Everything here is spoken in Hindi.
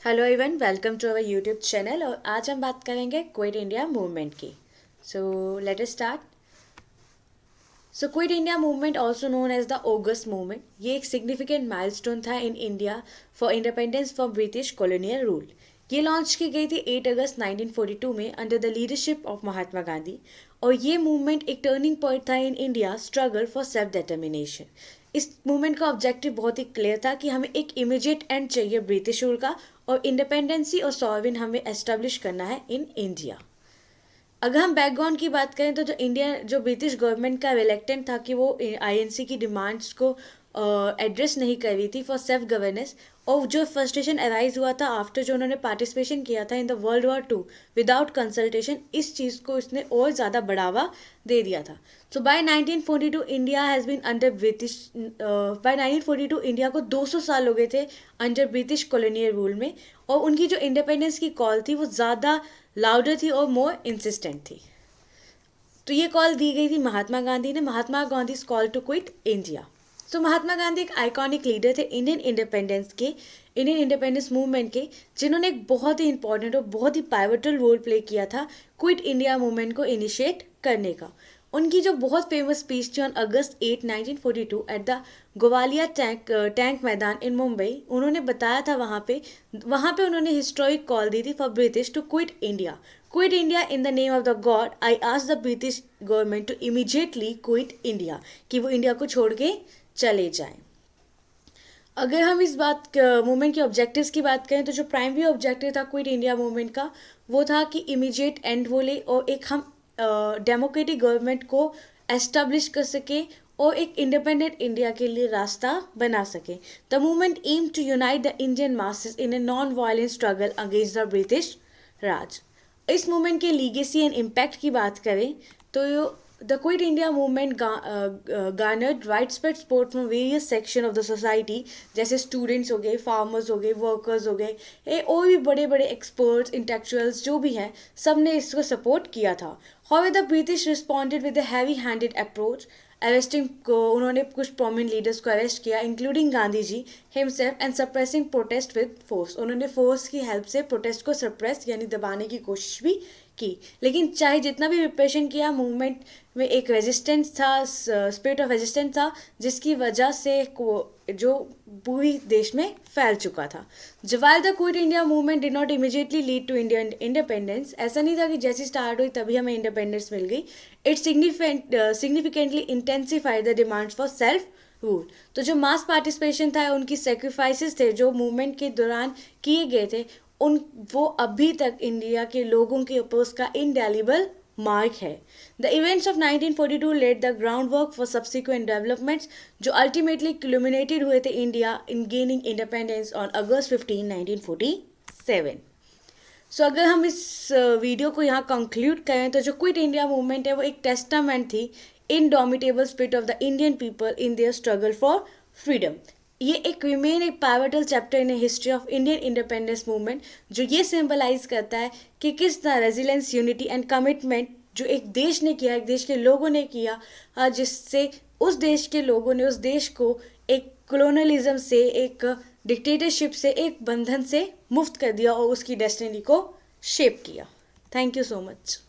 Hello everyone, welcome to our YouTube channel. और आज हम बात करेंगे क्विट इंडिया मूवमेंट की। So let us start. So quit India movement also known as the August movement, ये एक सिग्निफिकेंट माइलस्टोन था in India for independence from British colonial rule. ये लॉन्च की गई थी 8 अगस्त 1942 में under the leadership of Mahatma Gandhi. और ये मूवमेंट एक टर्निंग पॉइंट था in India struggle for self determination. इस मूवमेंट का ऑब्जेक्टिव बहुत ही क्लियर था कि हमें एक इमीडिएट एंड चाहिए ब्रिटिश रूल का, और इंडिपेंडेंसी और सॉवरेन हमें एस्टेब्लिश करना है इन इंडिया। अगर हम बैकग्राउंड की बात करें तो जो ब्रिटिश गवर्नमेंट का रिलेक्टेंट था कि वो आईएनसी की डिमांड्स को एड्रेस नहीं कर रही थी फॉर सेल्फ गवर्नेंस। और जो फ्रस्ट्रेशन अराइज हुआ था आफ्टर जो उन्होंने पार्टिसिपेशन किया था in the world war 2 without consultation, इस चीज़ को इसने और ज़्यादा बढ़ावा दे दिया था। So by 1942 India has been under British, by 1942 India को 200 साल हो गए थे अंडर ब्रिटिश कॉलोनियल रूल में। और उनकी जो इंडिपेंडेंस की कॉल थी वो ज़्यादा लाउडर थी और मोर इंसिस्टेंट थी। तो ये कॉल दी गई थी महात्मा गांधी ने, Mahatma Gandhi call to quit India. तो महात्मा गांधी एक आइकॉनिक लीडर थे इंडियन इंडिपेंडेंस मूवमेंट के, जिन्होंने एक बहुत ही इंपॉर्टेंट और बहुत ही पाइवटल रोल प्ले किया था क्विट इंडिया मूवमेंट को इनिशिएट करने का। उनकी जो बहुत फेमस स्पीच थी on August 8 1942 at the Gowalia tank मैदान इन मुंबई, उन्होंने बताया था वहाँ पे उन्होंने हिस्टोरिक कॉल दी थी for British to quit India in the name of the God. I ask the British government to immediately quit India, कि वो इंडिया को छोड़ के चले जाएं। अगर हम इस बात मूवमेंट के ऑब्जेक्टिव्स की बात करें तो जो प्राइमरी ऑब्जेक्टिव था क्विट इंडिया मूवमेंट का वो था कि इमीडिएट एंड वो ले और एक हम डेमोक्रेटिक गवर्नमेंट को एस्टेब्लिश कर सके और एक इंडिपेंडेंट इंडिया के लिए रास्ता बना सके। The movement aim to unite the Indian masses in a non violent struggle against the British Raj. इस मूवमेंट के लीगेसी एंड इम्पैक्ट की बात करें तो the quit India movement garnered widespread support from various section of the society, जैसे स्टूडेंट्स हो गए, फार्मर्स हो गए, वर्कर्स हो गए, और भी बड़े बड़े एक्सपर्ट्स, इंटेलेक्चुअल्स जो भी हैं, सब ने इसको सपोर्ट किया था। However the British responded with a heavy handed approach, arresting को उन्होंने कुछ प्रोमिनेंट लीडर्स को अरेस्ट किया including Gandhi ji himself and suppressing protest with force. उन्होंने फोर्स की हेल्प से प्रोटेस्ट को सप्रेस यानी दबाने की कोशिश भी की। लेकिन चाहे जितना भी रिप्रेशन किया, मूवमेंट में एक रेजिस्टेंस था, स्पिरिट ऑफ रेजिस्टेंस था, जिसकी वजह से जो पूरी देश में फैल चुका था। जवाल the quit India movement did not immediately lead to Indian independence, ऐसा नहीं था कि जैसी स्टार्ट हुई तभी हमें इंडिपेंडेंस मिल गई। It significantly intensified the demands for self rule. तो जो मास पार्टिसिपेशन था, उनकी सेक्रीफाइसेस थे जो मूवमेंट के दौरान किए गए थे, वो अभी तक इंडिया के लोगों के ऊपर उसका इंडेलिबल मार्क है। The events of 1942 led the groundwork for subsequent developments, जो अल्टीमेटली क्लुमिनेटेड हुए थे India in gaining independence on August 15 1947। So अगर हम इस वीडियो को यहाँ कंक्लूड करें तो जो क्विट इंडिया मूवमेंट है वो एक टेस्टामेंट थी indomitable spirit of the Indian people in their struggle for freedom. ये एक रिमेन एक pivotal chapter in history of Indian independence movement, जो ये सिंबलाइज करता है कि किस तरह रेजिलेंस, यूनिटी एंड कमिटमेंट जो एक देश ने किया, एक देश के लोगों ने किया, जिससे उस देश के लोगों ने उस देश को एक कॉलोनियलिज्म से, एक डिक्टेटरशिप से, एक बंधन से मुक्त कर दिया और उसकी डेस्टिनी को शेप किया। Thank you so much.